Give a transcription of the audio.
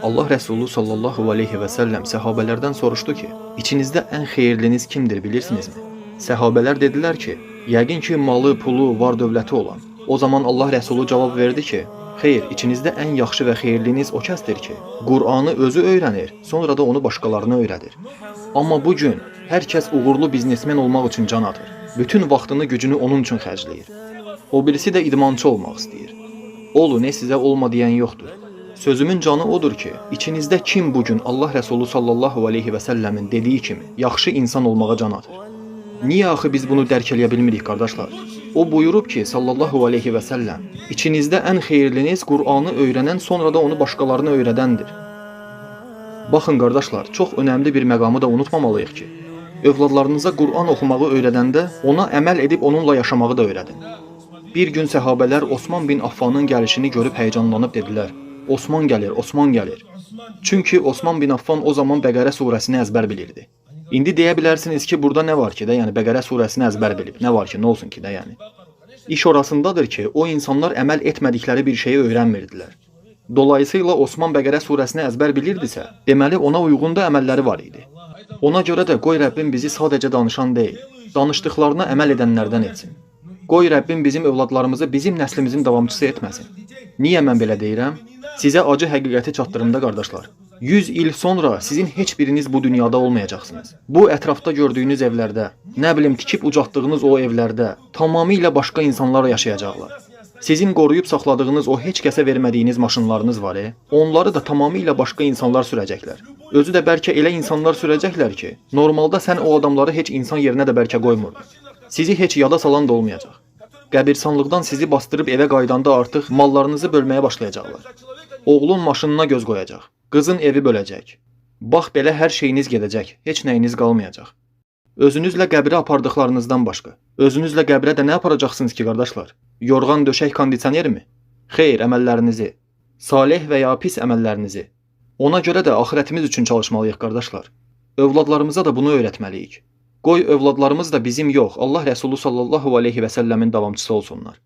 Allah Resulü sallallahu aleyhi və səlləm səhabələrdən soruşdu ki, içinizdə ən xeyirliniz kimdir bilirsinizmi? Səhabələr dedilər ki, yəqin ki malı, pulu, var dövləti olan. O zaman Allah Resulü cavab verdi ki, xeyr, içinizdə ən yaxşı və xeyirliniz o kəsdir ki, Qur'anı özü öyrənir, sonra da onu başqalarına öyrədir. Amma bu gün hər kəs uğurlu biznesmen olmaq üçün can atır. Bütün vaxtını, gücünü onun üçün xərcləyir. O birisi də idmançı olmaq istəyir. Olu ne sizə olma deyən yoxdur. Sözümün canı odur ki, içinizdə kim bugün Allah Resulü sallallahu aleyhi və səlləmin dediyi kimi yaxşı insan olmağa can atır? Niyə axı biz bunu dərk eləyə bilmirik, qardaşlar? O buyurub ki, sallallahu aleyhi və səlləm, içinizdə ən xeyirliniz Qur'anı öyrənən, sonra da onu başqalarına öyrədəndir. Baxın, qardaşlar, çox önəmli bir məqamı da unutmamalıyıq ki, övladlarınıza Qur'an oxumağı öyrədəndə ona əməl edib onunla yaşamağı da öyrədin. Bir gün səhabələr Osman bin Affanın gəlişini görüb həyəcanlanıb dedilər, Osman gəlir, Osman gəlir. Çünki Osman bin Affan o zaman Bəqərə surəsini əzbər bilirdi. İndi deyə bilərsiniz ki, burada nə var ki də, yəni Bəqərə surəsini əzbər bilib, nə var ki, nə olsun ki də, yəni. İş orasındadır ki, o insanlar əməl etmədikləri bir şeyi öyrənmirdilər. Dolayısıyla Osman Bəqərə surəsini əzbər bilirdisə, deməli ona uyğun da əməlləri var idi. Ona görə də qoy Rəbbim bizi sadəcə danışan deyil, danışdıqlarına əməl edənlərdən etsin. Qoy Rəbbim bizim övladlarımızı bizim nəslimizin davamçısı etməsin. Niyə mən belə deyirəm? Sizə acı həqiqəti çatdırımda, qardaşlar. 100 il sonra sizin heç biriniz bu dünyada olmayacaqsınız. Bu ətrafda gördüyünüz evlərdə, nə bilim tikib ucatdığınız o evlərdə tamamilə başqa insanlar yaşayacaqlar. Sizin qoruyub saxladığınız o heç kəsə vermədiyiniz maşınlarınız var, onları da tamamilə başqa insanlar sürəcəklər. Özü də bəlkə elə insanlar sürəcəklər ki, normalda sən o adamları heç insan yerinə də bəlkə qoymurdun. Sizi heç yada salan da olmayacaq. Qəbirstanlıqdan sizi bastırıb evə qaydanda artıq mallarınızı bölməyə başlayacaqlar. Oğlun maşınına göz qoyacaq, qızın evi böləcək. Bax belə hər şeyiniz gedəcək, heç nəyiniz qalmayacaq. Özünüzlə qəbrə apardıqlarınızdan başqa. Özünüzlə qəbrə də nə aparacaqsınız ki, qardaşlar? Yorğan döşək kondisionermi? Xeyr, əməllərinizi. Salih və ya pis əməllərinizi. Ona görə də axirətimiz üçün çalışmalıyıq, qardaşlar. Övladlarımıza da bunu öyrətməliyik. Qoy övladlarımız da bizim yox, Allah Resulü sallallahu aleyhi və səlləmin davamçısı olsunlar.